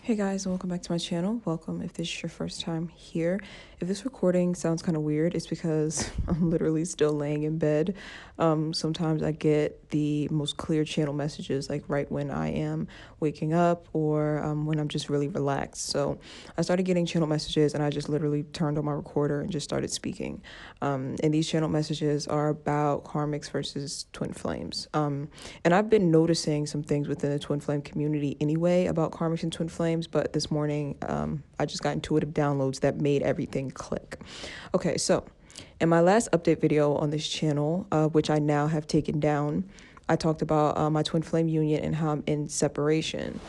Hey guys, and welcome back to my channel. Welcome if this is your first time here. If this recording sounds kind of weird, it's because I'm literally still laying in bed. Sometimes I get the most clear channel messages like right when I am waking up or when I'm just really relaxed. So I started getting channel messages and I just literally turned on my recorder and just started speaking. And these channel messages are about Karmics versus twin flames. And I've been noticing some things within the twin flame community anyway about Karmics and twin flames, but this morning I just got intuitive downloads that made everything click. Okay, so in my last update video on this channel, which I now have taken down, I talked about my twin flame union and how I'm in separation.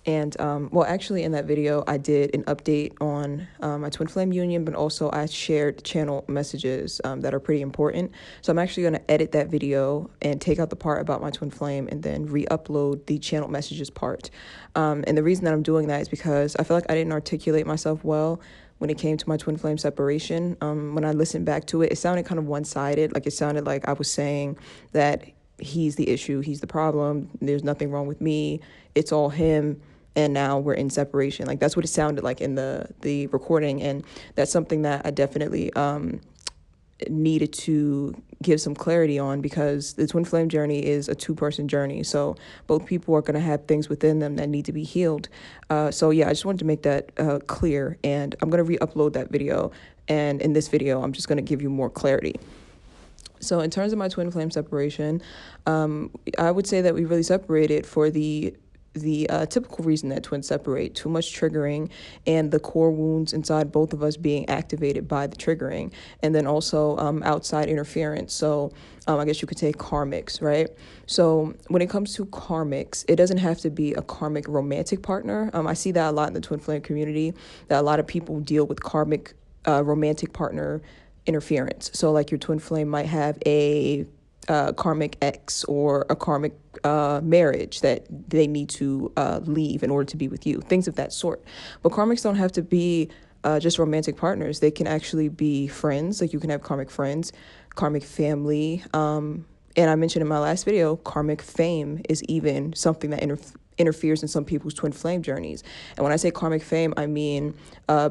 And well, actually in that video, I did an update on my twin flame union, but also I shared channel messages that are pretty important. So I'm actually going to edit that video and take out the part about my twin flame and then re-upload the channel messages part. And the reason that I'm doing that is because I feel like I didn't articulate myself well when it came to my twin flame separation. When I listened back to it, it sounded kind of one-sided. Like it sounded like I was saying that he's the issue, he's the problem, there's nothing wrong with me, it's all him, and now we're in separation. Like that's what it sounded like in the recording, and that's something that I definitely needed to give some clarity on, because the twin flame journey is a two-person journey, so both people are going to have things within them that need to be healed. So yeah, I just wanted to make that clear, and I'm going to re-upload that video, and in this video I'm just going to give you more clarity. So in terms of my twin flame separation, I would say that we really separated for the typical reason that twins separate: too much triggering and the core wounds inside both of us being activated by the triggering, and then also outside interference. So I guess you could say karmics, right? So when it comes to karmics, it doesn't have to be a karmic romantic partner. I see that a lot in the twin flame community, that a lot of people deal with karmic romantic partner interference. So like your twin flame might have a karmic ex or a karmic marriage that they need to leave in order to be with you, things of that sort. But karmics don't have to be just romantic partners. They can actually be friends. Like you can have karmic friends, karmic family. And I mentioned in my last video, karmic fame is even something that interferes in some people's twin flame journeys. And when I say karmic fame, I mean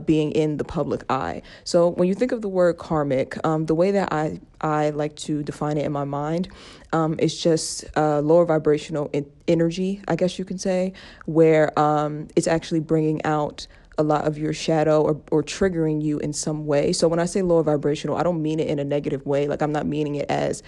being in the public eye. So when you think of the word karmic, the way that I like to define it in my mind is just lower vibrational energy, I guess you can say, where it's actually bringing out a lot of your shadow or triggering you in some way. So when I say lower vibrational, I don't mean it in a negative way. Like I'm not meaning it as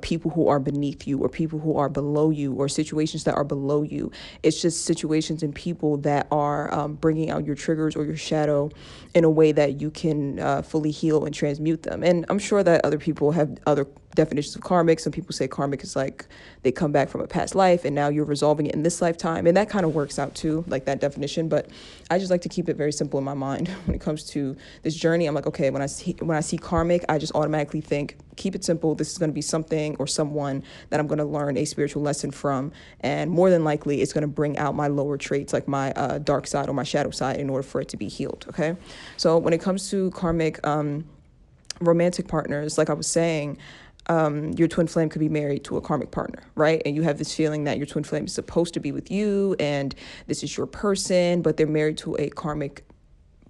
people who are beneath you or people who are below you or situations that are below you. It's just situations and people that are bringing out your triggers or your shadow in a way that you can fully heal and transmute them. And I'm sure that other people have other definitions of karmic. Some people say karmic is like they come back from a past life and now you're resolving it in this lifetime. And that kind of works out too, like that definition. But I just like to keep it very simple in my mind when it comes to this journey. I'm like, okay, when I see karmic, I just automatically think, keep it simple. This is going to be something or someone that I'm going to learn a spiritual lesson from. And more than likely, it's going to bring out my lower traits, like my dark side or my shadow side, in order for it to be healed. Okay. So when it comes to karmic romantic partners, like I was saying, your twin flame could be married to a karmic partner, right? And you have this feeling that your twin flame is supposed to be with you and this is your person, but they're married to a karmic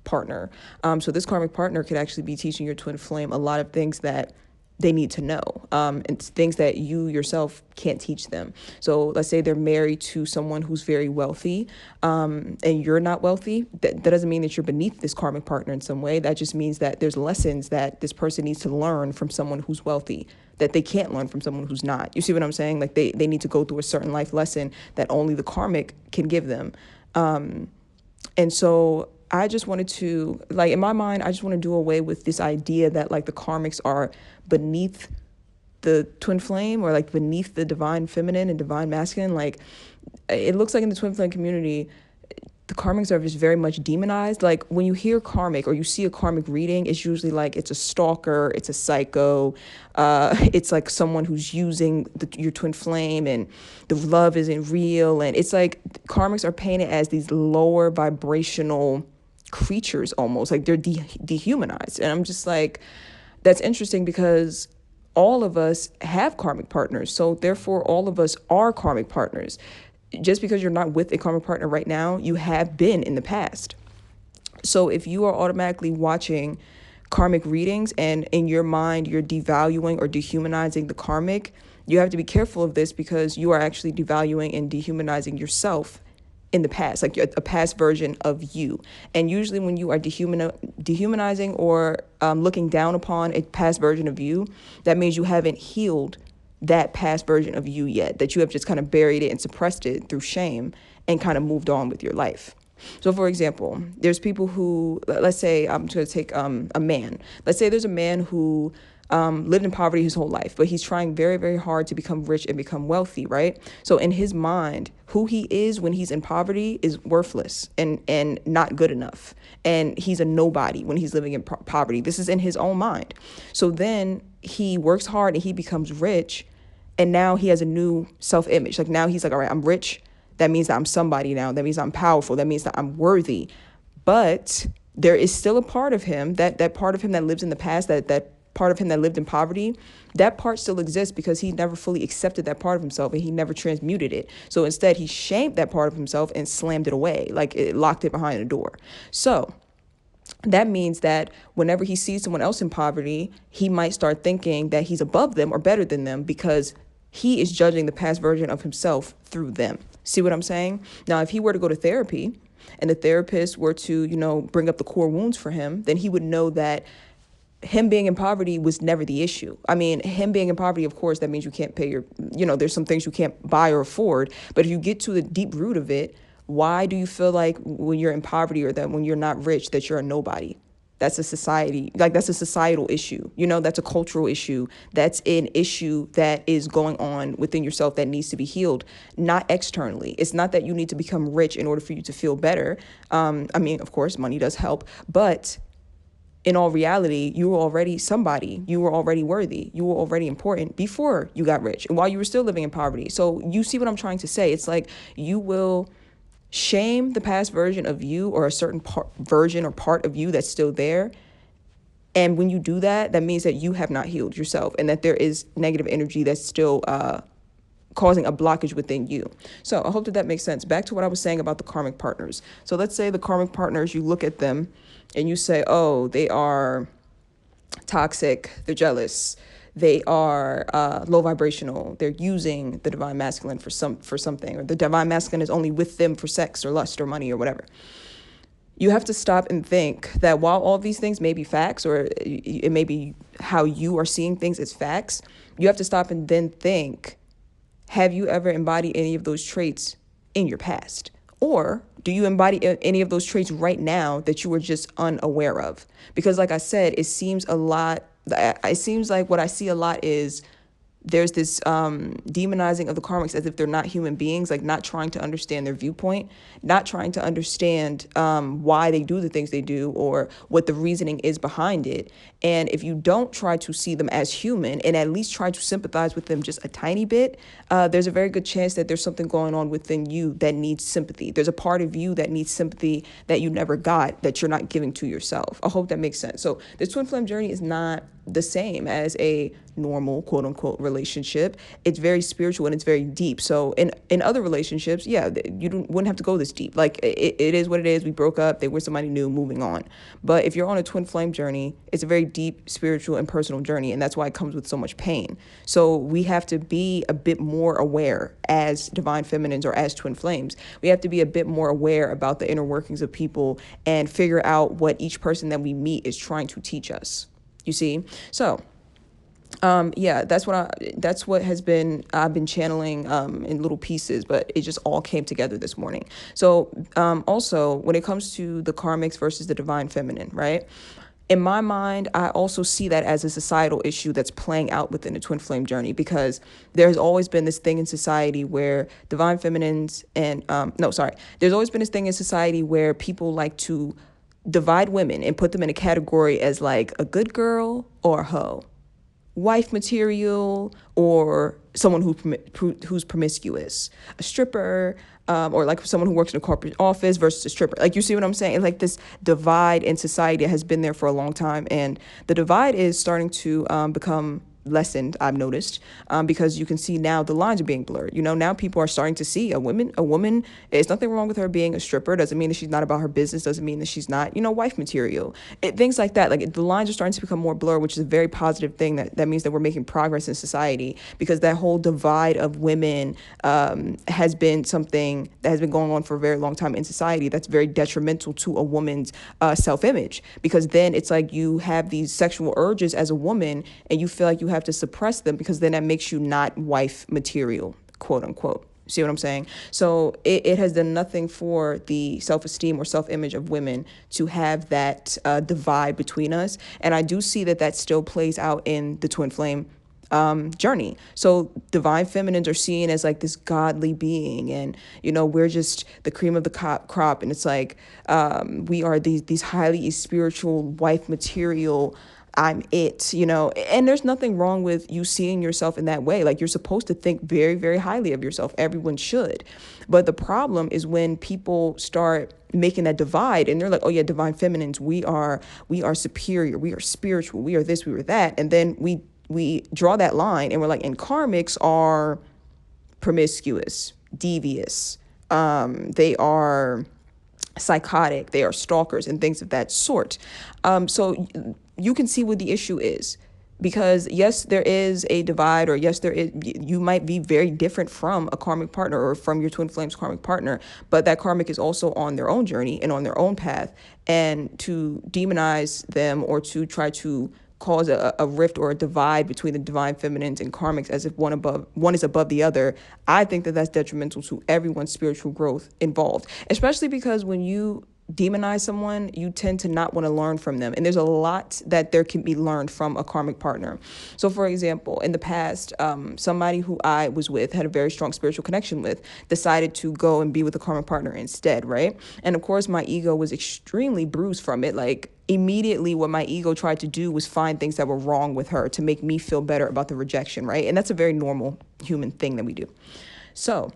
partner. So this karmic partner could actually be teaching your twin flame a lot of things that they need to know, and things that you yourself can't teach them. So let's say they're married to someone who's very wealthy, and you're not wealthy. That doesn't mean that you're beneath this karmic partner in some way. That just means that there's lessons that this person needs to learn from someone who's wealthy that they can't learn from someone who's not. You see what I'm saying? Like they need to go through a certain life lesson that only the karmic can give them. And so I just wanted to, like, in my mind, I just want to do away with this idea that like the karmics are beneath the twin flame or like beneath the divine feminine and divine masculine. Like it looks like in the twin flame community, the karmics are just very much demonized. Like when you hear karmic or you see a karmic reading, it's usually like it's a stalker, it's a psycho, it's like someone who's using your twin flame and the love isn't real. And it's like karmics are painted as these lower vibrational creatures, almost like they're dehumanized. And I'm just like, that's interesting because all of us have karmic partners. So therefore all of us are karmic partners. Just because you're not with a karmic partner right now, you have been in the past. So if you are automatically watching karmic readings and in your mind you're devaluing or dehumanizing the karmic, you have to be careful of this, because you are actually devaluing and dehumanizing yourself in the past, like a past version of you. And usually when you are dehumanizing or looking down upon a past version of you, that means you haven't healed that past version of you yet, that you have just kind of buried it and suppressed it through shame and kind of moved on with your life. So, for example, there's people who, let's say, I'm going to take a man. Let's say there's a man who lived in poverty his whole life, but he's trying very, very hard to become rich and become wealthy, right? So in his mind, who he is when he's in poverty is worthless and not good enough. And he's a nobody when he's living in poverty. This is in his own mind. So then he works hard and he becomes rich. And now he has a new self-image. Like now he's like, all right, I'm rich. That means that I'm somebody now. That means I'm powerful. That means that I'm worthy. But there is still a part of him, that part of him that lives in the past, that part of him that lived in poverty, that part still exists because he never fully accepted that part of himself and he never transmuted it. So instead, he shamed that part of himself and slammed it away, like it locked it behind a door. So that means that whenever he sees someone else in poverty, he might start thinking that he's above them or better than them because he is judging the past version of himself through them. See what I'm saying? Now, if he were to go to therapy and the therapist were to, bring up the core wounds for him, then he would know that him being in poverty was never the issue. I mean, him being in poverty, of course, that means you can't pay there's some things you can't buy or afford. But if you get to the deep root of it, why do you feel like when you're in poverty or that when you're not rich, that you're a nobody? That's a societal issue. That's a cultural issue. That's an issue that is going on within yourself that needs to be healed, not externally. It's not that you need to become rich in order for you to feel better. Of course, money does help, but in all reality, you were already somebody. You were already worthy. You were already important before you got rich and while you were still living in poverty. So you see what I'm trying to say? It's like you will shame the past version of you or a certain version or part of you that's still there. And when you do that, that means that you have not healed yourself and that there is negative energy that's still causing a blockage within you. So I hope that makes sense. Back to what I was saying about the karmic partners. So let's say the karmic partners, you look at them and you say, oh, they are toxic, they're jealous, they are low vibrational, they're using the divine masculine for something, or the divine masculine is only with them for sex or lust or money or whatever. You have to stop and think that while all these things may be facts, or it may be how you are seeing things as facts, you have to stop and then think, have you ever embodied any of those traits in your past? Or do you embody any of those traits right now that you were just unaware of? Because like I said, it seems like what I see a lot is there's this demonizing of the karmics as if they're not human beings, like not trying to understand their viewpoint, not trying to understand why they do the things they do or what the reasoning is behind it. And if you don't try to see them as human and at least try to sympathize with them just a tiny bit, there's a very good chance that there's something going on within you that needs sympathy. There's a part of you that needs sympathy that you never got, that you're not giving to yourself. I hope that makes sense. So the twin flame journey is not the same as a normal quote unquote relationship. It's very spiritual and it's very deep. So in other relationships, yeah, wouldn't have to go this deep. Like it is what it is. We broke up, they were somebody new, moving on. But if you're on a twin flame journey, it's a very deep spiritual and personal journey. And that's why it comes with so much pain. So we have to be a bit more aware as divine feminines or as twin flames. We have to be a bit more aware about the inner workings of people and figure out what each person that we meet is trying to teach us. You see? So, that's what has been, I've been channeling, in little pieces, but it just all came together this morning. So, also when it comes to the karmics versus the divine feminine, right? In my mind, I also see that as a societal issue that's playing out within the twin flame journey, because there's always been this thing in society where divine feminines there's always been this thing in society where people like to divide women and put them in a category as like a good girl or a hoe, wife material or someone who's promiscuous, a stripper, or like someone who works in a corporate office versus a stripper. Like, you see what I'm saying? Like this divide in society has been there for a long time, and the divide is starting to become lessened, I've noticed, because you can see now the lines are being blurred. Now people are starting to see a woman, there's nothing wrong with her being a stripper. Doesn't mean that she's not about her business. Doesn't mean that she's not, wife material. Things like that. Like the lines are starting to become more blurred, which is a very positive thing. That means that we're making progress in society, because that whole divide of women has been something that has been going on for a very long time in society. That's very detrimental to a woman's self-image, because then it's like you have these sexual urges as a woman and you feel like you have to suppress them, because then that makes you not wife material, quote unquote. See what I'm saying? So it has done nothing for the self-esteem or self-image of women to have that divide between us. And I do see that still plays out in the twin flame journey. So divine feminines are seen as like this godly being, and we're just the cream of the crop, and it's like we are these highly spiritual wife material. I'm it, and there's nothing wrong with you seeing yourself in that way. Like, you're supposed to think very, very highly of yourself. Everyone should. But the problem is when people start making that divide and they're like, oh yeah, divine feminines, we are superior, we are spiritual, we are this, we are that. And then we draw that line and we're like, and karmics are promiscuous, devious, they are psychotic, they are stalkers and things of that sort. So you can see what the issue is, because yes, there is a divide, or yes, you might be very different from a karmic partner or from your twin flames karmic partner, but that karmic is also on their own journey and on their own path. And to demonize them or to try to cause a rift or a divide between the divine feminines and karmics as if one is above the other, I think that's detrimental to everyone's spiritual growth involved, especially because when you demonize someone, you tend to not want to learn from them. And there's a lot that there can be learned from a karmic partner. So for example, in the past, somebody who I was with, had a very strong spiritual connection with, decided to go and be with a karmic partner instead, right? And of course, my ego was extremely bruised from it. Like, immediately what my ego tried to do was find things that were wrong with her to make me feel better about the rejection, right? And that's a very normal human thing that we do. So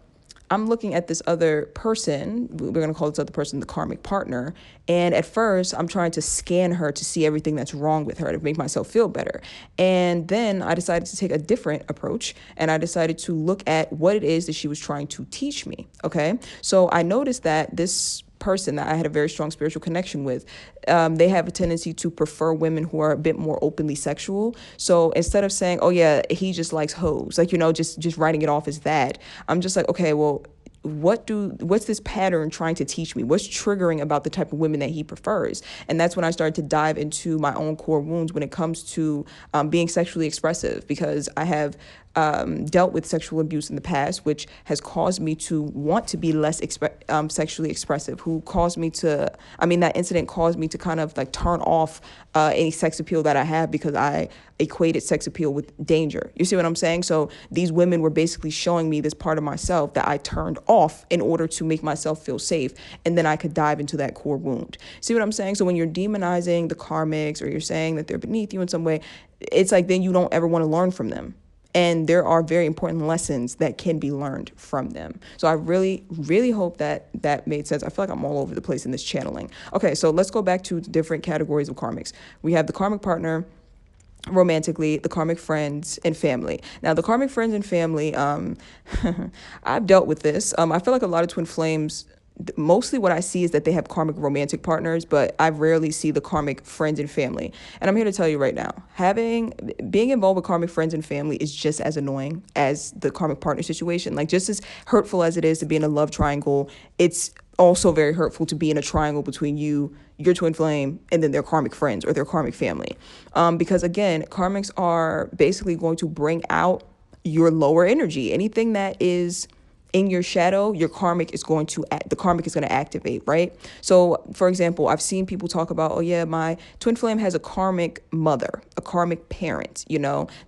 I'm looking at this other person, we're going to call this other person the karmic partner, and at first I'm trying to scan her to see everything that's wrong with her to make myself feel better. And then I decided to take a different approach, and I decided to look at what it is that she was trying to teach me, okay? So I noticed that this person that I had a very strong spiritual connection with, they have a tendency to prefer women who are a bit more openly sexual. So instead of saying, oh yeah, he just likes hoes, like, just writing it off as that, I'm just like, okay, well, what's this pattern trying to teach me? What's triggering about the type of women that he prefers? And that's when I started to dive into my own core wounds when it comes to being sexually expressive, because I have dealt with sexual abuse in the past, which has caused me to want to be less sexually expressive, that incident caused me to kind of like turn off any sex appeal that I have, because I equated sex appeal with danger. You see what I'm saying? So these women were basically showing me this part of myself that I turned off in order to make myself feel safe, and then I could dive into that core wound. See what I'm saying? So when you're demonizing the karmics, or you're saying that they're beneath you in some way, it's like then you don't ever want to learn from them. And there are very important lessons that can be learned from them. So I really, really hope that made sense. I feel like I'm all over the place in this channeling. Okay, so let's go back to different categories of karmics. We have the karmic partner, romantically, the karmic friends, and family. Now, the karmic friends and family, I've dealt with this. I feel like a lot of twin flames, mostly what I see is that they have karmic romantic partners, but I rarely see the karmic friends and family. And I'm here to tell you right now, being involved with karmic friends and family is just as annoying as the karmic partner situation. Like, just as hurtful as it is to be in a love triangle, it's also very hurtful to be in a triangle between you, your twin flame, and then their karmic friends or their karmic family. Because again, karmics are basically going to bring out your lower energy. Anything that is in your shadow, the karmic is going to activate, right? So for example, I've seen people talk about, oh yeah, my twin flame has a karmic mother, a karmic parent,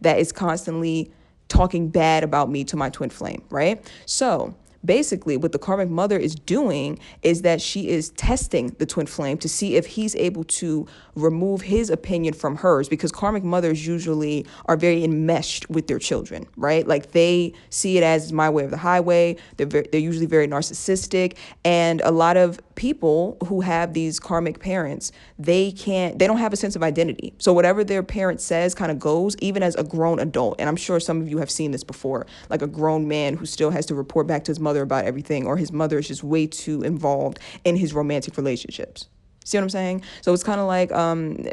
that is constantly talking bad about me to my twin flame, right? So basically what the karmic mother is doing is that she is testing the twin flame to see if he's able to remove his opinion from hers, because karmic mothers usually are very enmeshed with their children, right? Like, they see it as my way or the highway. They're usually very narcissistic, and a lot of people who have these karmic parents, they don't have a sense of identity. So whatever their parent says kind of goes, even as a grown adult. And I'm sure some of you have seen this before, like a grown man who still has to report back to his mother about everything, or his mother is just way too involved in his romantic relationships. See what I'm saying? So it's kind of like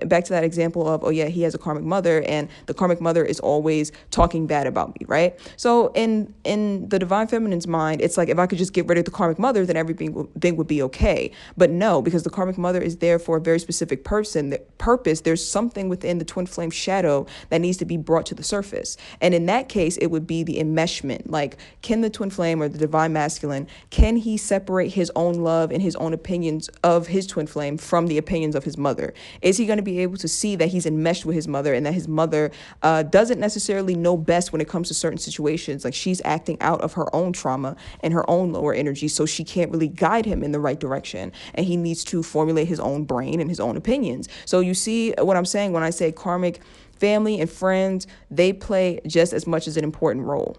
back to that example of, oh yeah, he has a karmic mother, and the karmic mother is always talking bad about me, right? So in the divine feminine's mind, it's like, if I could just get rid of the karmic mother, then everything would be okay. But no, because the karmic mother is there for a very specific purpose. There's something within the twin flame shadow that needs to be brought to the surface. And in that case, it would be the enmeshment. Like, can the twin flame or the divine masculine, can he separate his own love and his own opinions of his twin flame from the opinions of his mother? Is he going to be able to see that he's enmeshed with his mother, and that his mother doesn't necessarily know best when it comes to certain situations? Like, she's acting out of her own trauma and her own lower energy, so she can't really guide him in the right direction, and he needs to formulate his own brain and his own opinions. So you see what I'm saying when I say karmic family and friends, they play just as much as an important role.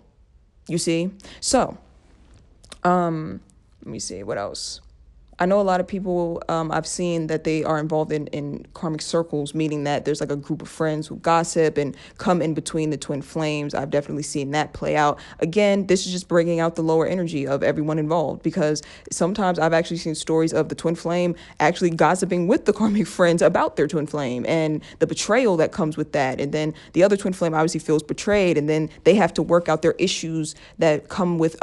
You see? So let me see what else. I know a lot of people, I've seen that they are involved in karmic circles, meaning that there's like a group of friends who gossip and come in between the twin flames. I've definitely seen that play out. Again, this is just bringing out the lower energy of everyone involved, because sometimes I've actually seen stories of the twin flame actually gossiping with the karmic friends about their twin flame, and the betrayal that comes with that. And then the other twin flame obviously feels betrayed, and then they have to work out their issues that come with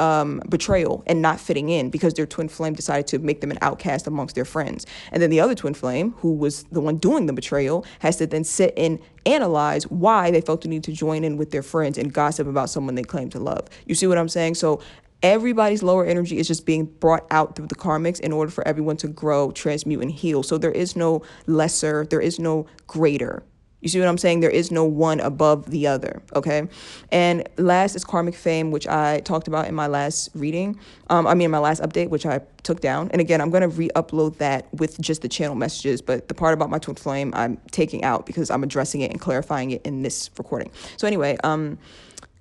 betrayal and not fitting in, because their twin flame decided to make them an outcast amongst their friends. And then the other twin flame, who was the one doing the betrayal, has to then sit and analyze why they felt the need to join in with their friends and gossip about someone they claim to love. You see what I'm saying? So everybody's lower energy is just being brought out through the karmics in order for everyone to grow, transmute, and heal. So there is no lesser, there is no greater. You see what I'm saying? There is no one above the other, okay? And last is karmic fame, which I talked about in my last reading. My last update, which I took down. And again, I'm going to re-upload that with just the channel messages, but the part about my twin flame, I'm taking out because I'm addressing it and clarifying it in this recording. So anyway,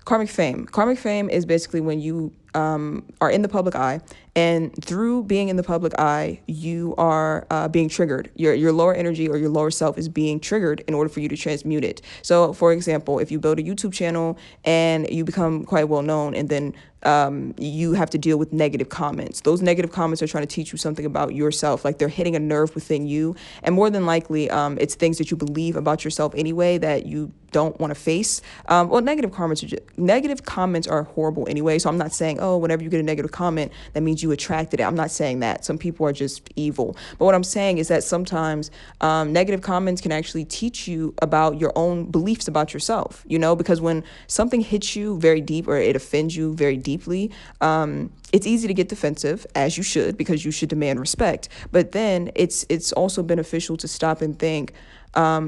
karmic fame. Karmic fame is basically when you are in the public eye, and through being in the public eye, you are being triggered. Your lower energy or your lower self is being triggered in order for you to transmute it. So, for example, if you build a YouTube channel and you become quite well known, and then you have to deal with negative comments. Those negative comments are trying to teach you something about yourself, like they're hitting a nerve within you. And more than likely, it's things that you believe about yourself anyway that you don't want to face. Negative comments are horrible anyway. So I'm not saying, oh, whenever you get a negative comment, that means you attracted it. I'm not saying that. Some people are just evil. But what I'm saying is that sometimes negative comments can actually teach you about your own beliefs about yourself, because when something hits you very deep or it offends you very deeply, it's easy to get defensive, as you should, because you should demand respect. But then it's also beneficial to stop and think,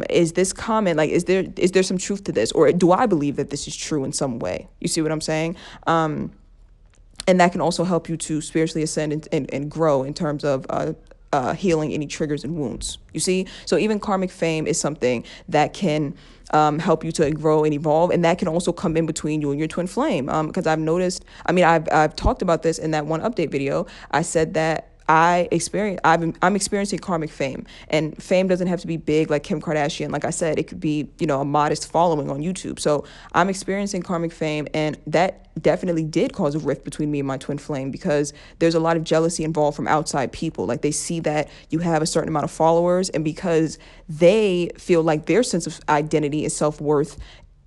is this comment, like, is there some truth to this? Or do I believe that this is true in some way? You see what I'm saying? And that can also help you to spiritually ascend and grow in terms of healing any triggers and wounds. You see? So even karmic fame is something that can help you to grow and evolve. And that can also come in between you and your twin flame. Because I've noticed, I've talked about this in that one update video. I said that I'm experiencing karmic fame, and fame doesn't have to be big like Kim Kardashian. Like I said, it could be, a modest following on YouTube. So I'm experiencing karmic fame, and that definitely did cause a rift between me and my twin flame, because there's a lot of jealousy involved from outside people. Like, they see that you have a certain amount of followers, and because they feel like their sense of identity and self-worth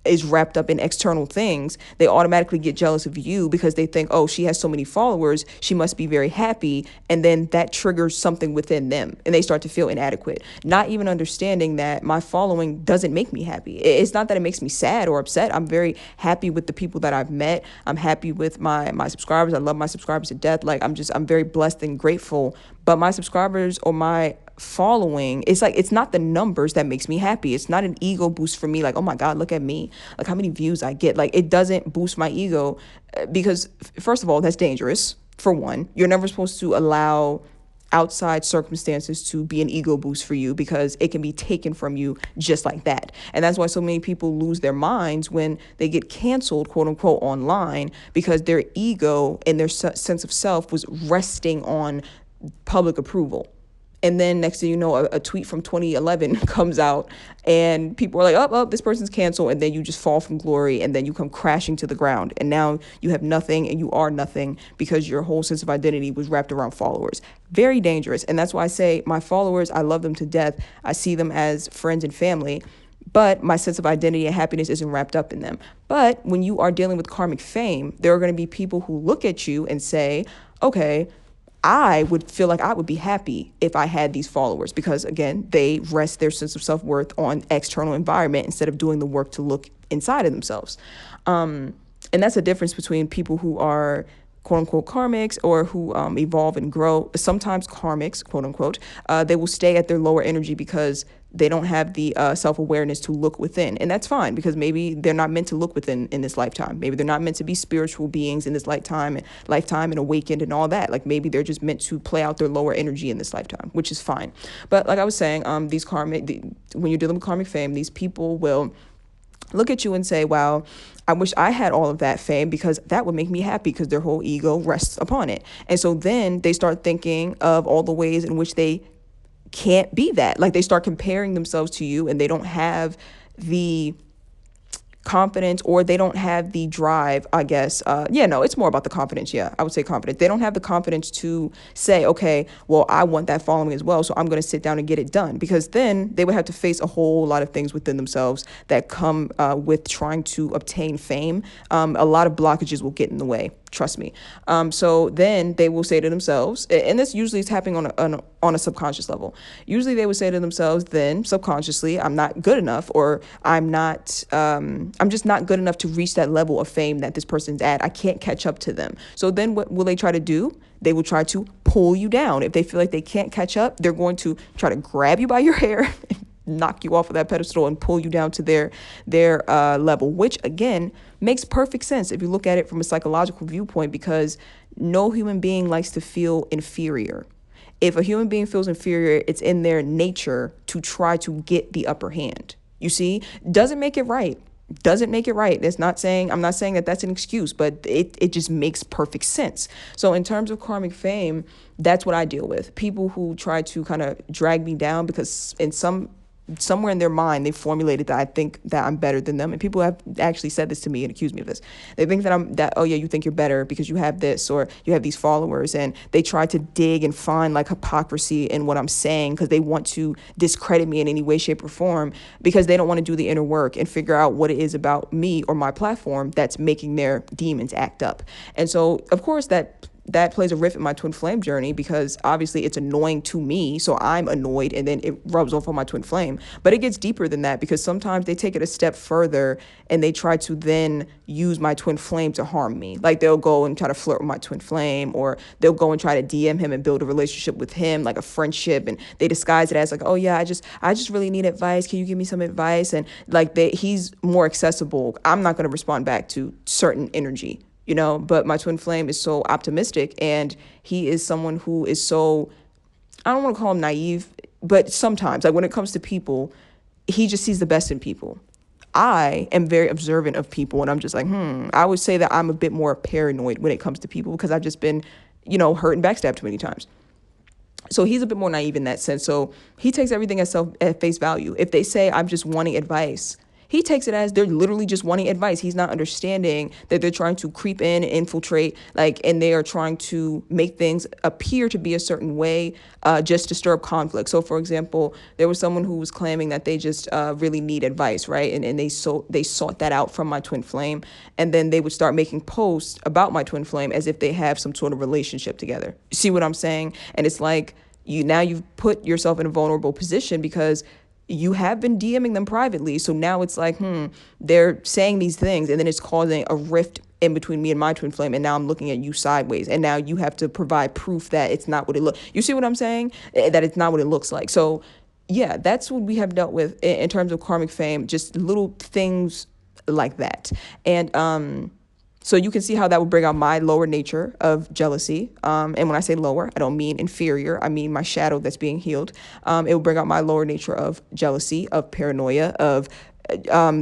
is wrapped up in external things, they automatically get jealous of you because they think, oh, she has so many followers, she must be very happy. And then that triggers something within them, and they start to feel inadequate, not even understanding that my following doesn't make me happy. It's not that it makes me sad or upset. I'm very happy with the people that I've met. I'm happy with my subscribers. I love my subscribers to death. Like, I'm very blessed and grateful. But my subscribers or my following, it's not the numbers that makes me happy. It's not an ego boost for me, like, oh my God, look at me, like how many views I get. Like, it doesn't boost my ego, because first of all, that's dangerous. For one, you're never supposed to allow outside circumstances to be an ego boost for you, because it can be taken from you just like that. And that's why so many people lose their minds when they get canceled, quote unquote, online, because their ego and their sense of self was resting on public approval. And then next thing you know, a tweet from 2011 comes out and people are like, oh, this person's canceled. And then you just fall from glory and then you come crashing to the ground. And now you have nothing and you are nothing because your whole sense of identity was wrapped around followers. Very dangerous. And that's why I say my followers, I love them to death. I see them as friends and family. But my sense of identity and happiness isn't wrapped up in them. But when you are dealing with karmic fame, there are going to be people who look at you and say, okay, I would feel like I would be happy if I had these followers because, again, they rest their sense of self-worth on external environment instead of doing the work to look inside of themselves. And that's a difference between people who are quote unquote karmics or who evolve and grow. Sometimes karmics, quote unquote, they will stay at their lower energy because they don't have the self-awareness to look within. And that's fine because maybe they're not meant to look within in this lifetime. Maybe they're not meant to be spiritual beings in this lifetime and awakened and all that. Like maybe they're just meant to play out their lower energy in this lifetime, which is fine. But like I was saying, when you're dealing with karmic fame, these people will look at you and say, wow, I wish I had all of that fame because that would make me happy because their whole ego rests upon it. And so then they start thinking of all the ways in which they can't be that. Like they start comparing themselves to you and they don't have the confidence or they don't have the drive, I guess. It's more about the confidence. Yeah, I would say confidence. They don't have the confidence to say, okay, well, I want that following as well, so I'm going to sit down and get it done. Because then they would have to face a whole lot of things within themselves that come with trying to obtain fame. A lot of blockages will get in the way. Trust me. So then they will say to themselves, and this usually is happening on a subconscious level. Usually they would say to themselves then subconsciously, I'm not good enough, or I'm just not good enough to reach that level of fame that this person's at. I can't catch up to them. So then what will they try to do? They will try to pull you down. If they feel like they can't catch up, they're going to try to grab you by your hair knock you off of that pedestal and pull you down to their level, which again makes perfect sense if you look at it from a psychological viewpoint, because no human being likes to feel inferior. If a human being feels inferior, it's in their nature to try to get the upper hand. You see, doesn't make it right. Doesn't make it right. I'm not saying that that's an excuse, but it just makes perfect sense. So in terms of karmic fame, that's what I deal with. People who try to kind of drag me down because somewhere in their mind, they formulated that I think that I'm better than them. And people have actually said this to me and accused me of this. They think oh yeah, you think you're better because you have this or you have these followers. And they try to dig and find like hypocrisy in what I'm saying because they want to discredit me in any way, shape, or form because they don't want to do the inner work and figure out what it is about me or my platform that's making their demons act up. And so, of course, that plays a riff in my twin flame journey because obviously it's annoying to me. So I'm annoyed and then it rubs off on my twin flame. But it gets deeper than that because sometimes they take it a step further and they try to then use my twin flame to harm me. Like they'll go and try to flirt with my twin flame, or they'll go and try to DM him and build a relationship with him, like a friendship. And they disguise it as like, oh yeah, I just really need advice. Can you give me some advice? And like he's more accessible. I'm not going to respond back to certain energy. But my twin flame is so optimistic, and he is someone who is so, I don't want to call him naive, but sometimes, like when it comes to people, he just sees the best in people. I am very observant of people, and I'm just like, I would say that I'm a bit more paranoid when it comes to people because I've just been, hurt and backstabbed too many times. So he's a bit more naive in that sense. So he takes everything at face value. If they say, I'm just wanting advice, he takes it as they're literally just wanting advice. He's not understanding that they're trying to creep in and infiltrate, and they are trying to make things appear to be a certain way just to stir up conflict. So, for example, there was someone who was claiming that they just really need advice, right? And they sought that out from my twin flame. And then they would start making posts about my twin flame as if they have some sort of relationship together. See what I'm saying? And it's like you've put yourself in a vulnerable position because you have been DMing them privately. So now it's like, they're saying these things and then it's causing a rift in between me and my twin flame. And now I'm looking at you sideways. And now you have to provide proof that it's not what it looks. You see what I'm saying? That it's not what it looks like. So yeah, that's what we have dealt with in terms of karmic fame, just little things like that. And, so you can see how that would bring out my lower nature of jealousy. And when I say lower, I don't mean inferior. I mean my shadow that's being healed. It will bring out my lower nature of jealousy, of paranoia, of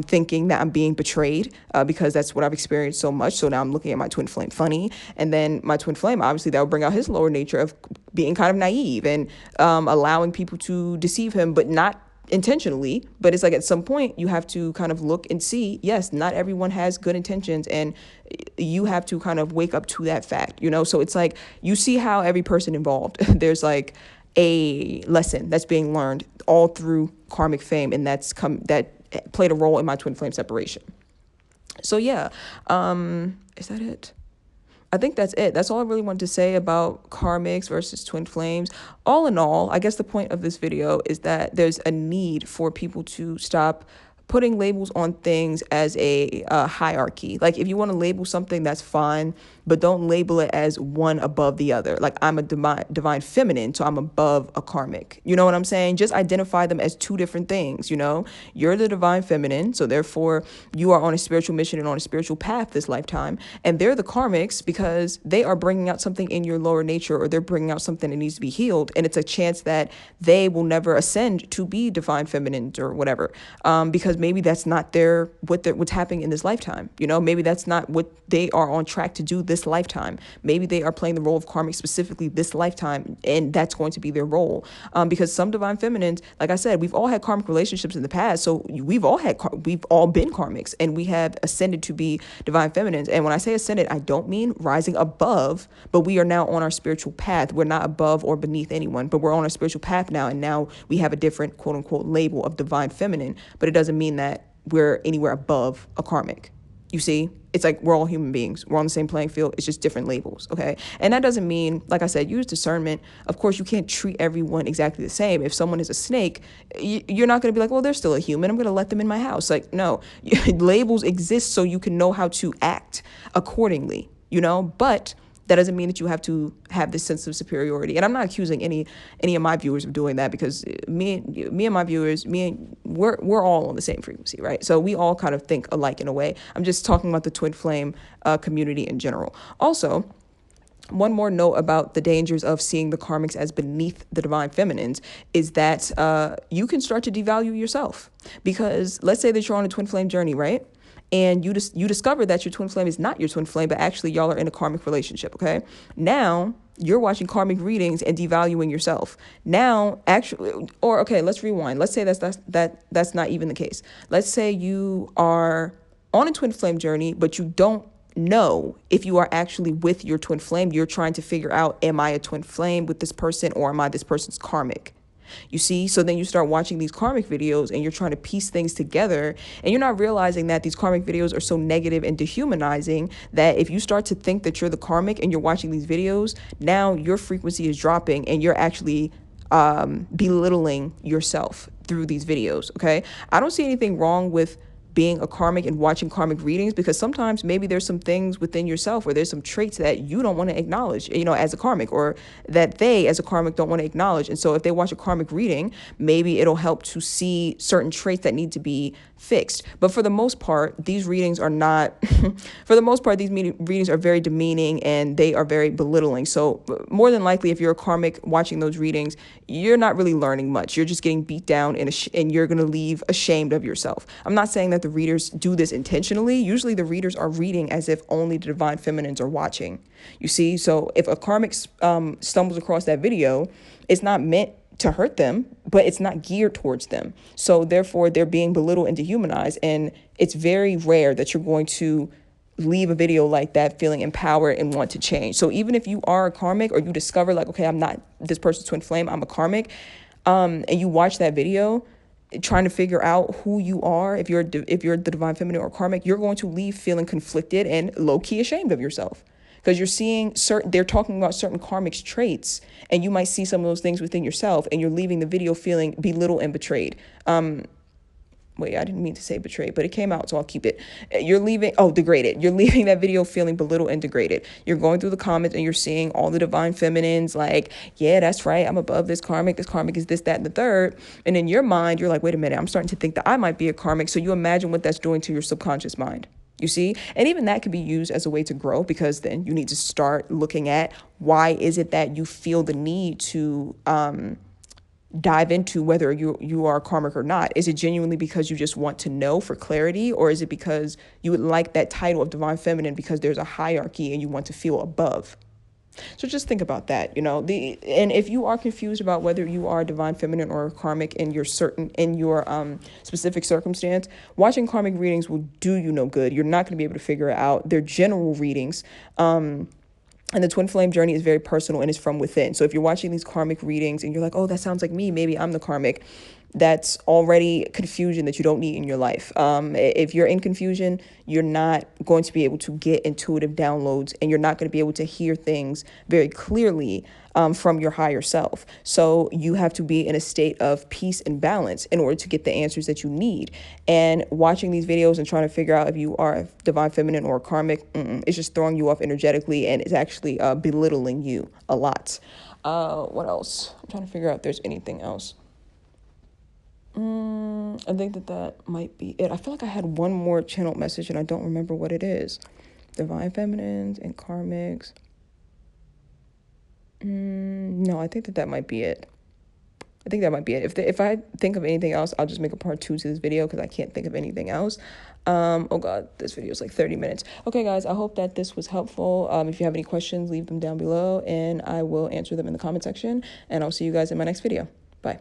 thinking that I'm being betrayed because that's what I've experienced so much. So now I'm looking at my twin flame funny. And then my twin flame, obviously, that will bring out his lower nature of being kind of naive and allowing people to deceive him, but not intentionally. But it's like at some point you have to kind of look and see, yes, not everyone has good intentions, and you have to kind of wake up to that fact, you know? So it's like you see how every person involved, there's like a lesson that's being learned all through karmic fame, and that played a role in my twin flame separation. So yeah, is that it? I think that's it. That's all I really wanted to say about karmics versus twin flames. All in all, I guess the point of this video is that there's a need for people to stop putting labels on things as a hierarchy. Like if you want to label something, that's fine, but don't label it as one above the other. Like I'm a divine feminine, so I'm above a karmic. You know what I'm saying? Just identify them as two different things, you know? You're the divine feminine, so therefore you are on a spiritual mission and on a spiritual path this lifetime. And they're the karmics because they are bringing out something in your lower nature, or they're bringing out something that needs to be healed. And it's a chance that they will never ascend to be divine feminines or whatever, because maybe that's not what's happening in this lifetime. You know, maybe that's not what they are on track to do this lifetime. Maybe they are playing the role of karmic specifically this lifetime, and that's going to be their role. Because some divine feminines, like I said, we've all had karmic relationships in the past, so we've all been karmics, and we have ascended to be divine feminines. And when I say ascended, I don't mean rising above, but we are now on our spiritual path. We're not above or beneath anyone, but we're on our spiritual path now, and now we have a different quote unquote label of divine feminine, but it doesn't mean that we're anywhere above a karmic. You see, it's like we're all human beings. We're on the same playing field. It's just different labels, okay? And that doesn't mean, like I said, use discernment. Of course, you can't treat everyone exactly the same. If someone is a snake, you're not going to be like, well, they're still a human. I'm going to let them in my house. Like, no, labels exist so you can know how to act accordingly, you know? But that doesn't mean that you have to have this sense of superiority. And I'm not accusing any of my viewers of doing that, because me and my viewers, we're all on the same frequency, right? So we all kind of think alike in a way. I'm just talking about the twin flame community in general. Also, one more note about the dangers of seeing the karmics as beneath the divine feminines is that you can start to devalue yourself. Because let's say that you're on a twin flame journey, right? And you discover that your twin flame is not your twin flame, but actually y'all are in a karmic relationship, okay? Now you're watching karmic readings and devaluing yourself. Now, actually, or okay, let's rewind. Let's say that's not even the case. Let's say you are on a twin flame journey, but you don't know if you are actually with your twin flame. You're trying to figure out, am I a twin flame with this person, or am I this person's karmic? You see, so then you start watching these karmic videos and you're trying to piece things together, and you're not realizing that these karmic videos are so negative and dehumanizing that if you start to think that you're the karmic and you're watching these videos, now your frequency is dropping and you're actually belittling yourself through these videos. Okay. I don't see anything wrong with being a karmic and watching karmic readings, because sometimes maybe there's some things within yourself where there's some traits that you don't want to acknowledge, you know, as a karmic, or that they as a karmic don't want to acknowledge. And so if they watch a karmic reading, maybe it'll help to see certain traits that need to be fixed. But for the most part, these readings are not, for the most part, these readings are very demeaning and they are very belittling. So more than likely, if you're a karmic watching those readings, you're not really learning much. You're just getting beat down and you're going to leave ashamed of yourself. I'm not saying that the readers do this intentionally. Usually the readers are reading as if only the divine feminines are watching. You see, so if a karmic stumbles across that video, it's not meant to hurt them, but it's not geared towards them. So therefore they're being belittled and dehumanized. And it's very rare that you're going to leave a video like that feeling empowered and want to change. So even if you are a karmic, or you discover like, okay, I'm not this person's twin flame, I'm a karmic, and you watch that video trying to figure out who you are, if you're the divine feminine or karmic, you're going to leave feeling conflicted and low-key ashamed of yourself. Because you're seeing they're talking about certain karmic traits, and you might see some of those things within yourself, and you're leaving the video feeling belittled and betrayed. Wait, I didn't mean to say betrayed, but it came out, so I'll keep it. Degraded. You're leaving that video feeling belittled and degraded. You're going through the comments and you're seeing all the divine feminines like, yeah, that's right, I'm above this karmic is this, that, and the third. And in your mind, you're like, wait a minute, I'm starting to think that I might be a karmic. So you imagine what that's doing to your subconscious mind. You see, and even that can be used as a way to grow, because then you need to start looking at why is it that you feel the need to dive into whether you are karmic or not? Is it genuinely because you just want to know for clarity, or is it because you would like that title of divine feminine because there's a hierarchy and you want to feel above? So just think about that, and if you are confused about whether you are divine feminine or karmic in your specific circumstance, watching karmic readings will do you no good. You're not going to be able to figure it out. They're general readings. And the twin flame journey is very personal and is from within. So if you're watching these karmic readings and you're like, oh, that sounds like me, maybe I'm the karmic, that's already confusion that you don't need in your life. If you're in confusion, you're not going to be able to get intuitive downloads, and you're not going to be able to hear things very clearly from your higher self. So you have to be in a state of peace and balance in order to get the answers that you need. And watching these videos and trying to figure out if you are divine feminine or karmic, it's just throwing you off energetically, and it's actually belittling you a lot. What else? I'm trying to figure out if there's anything else. I think that might be it. I feel like I had one more channel message and I don't remember what it is. Divine feminines and karmics. No, I think that might be it. I think that might be it. If I think of anything else, I'll just make a part 2 to this video because I can't think of anything else. Oh God, this video is like 30 minutes. Okay, guys, I hope that this was helpful. If you have any questions, leave them down below and I will answer them in the comment section. And I'll see you guys in my next video. Bye.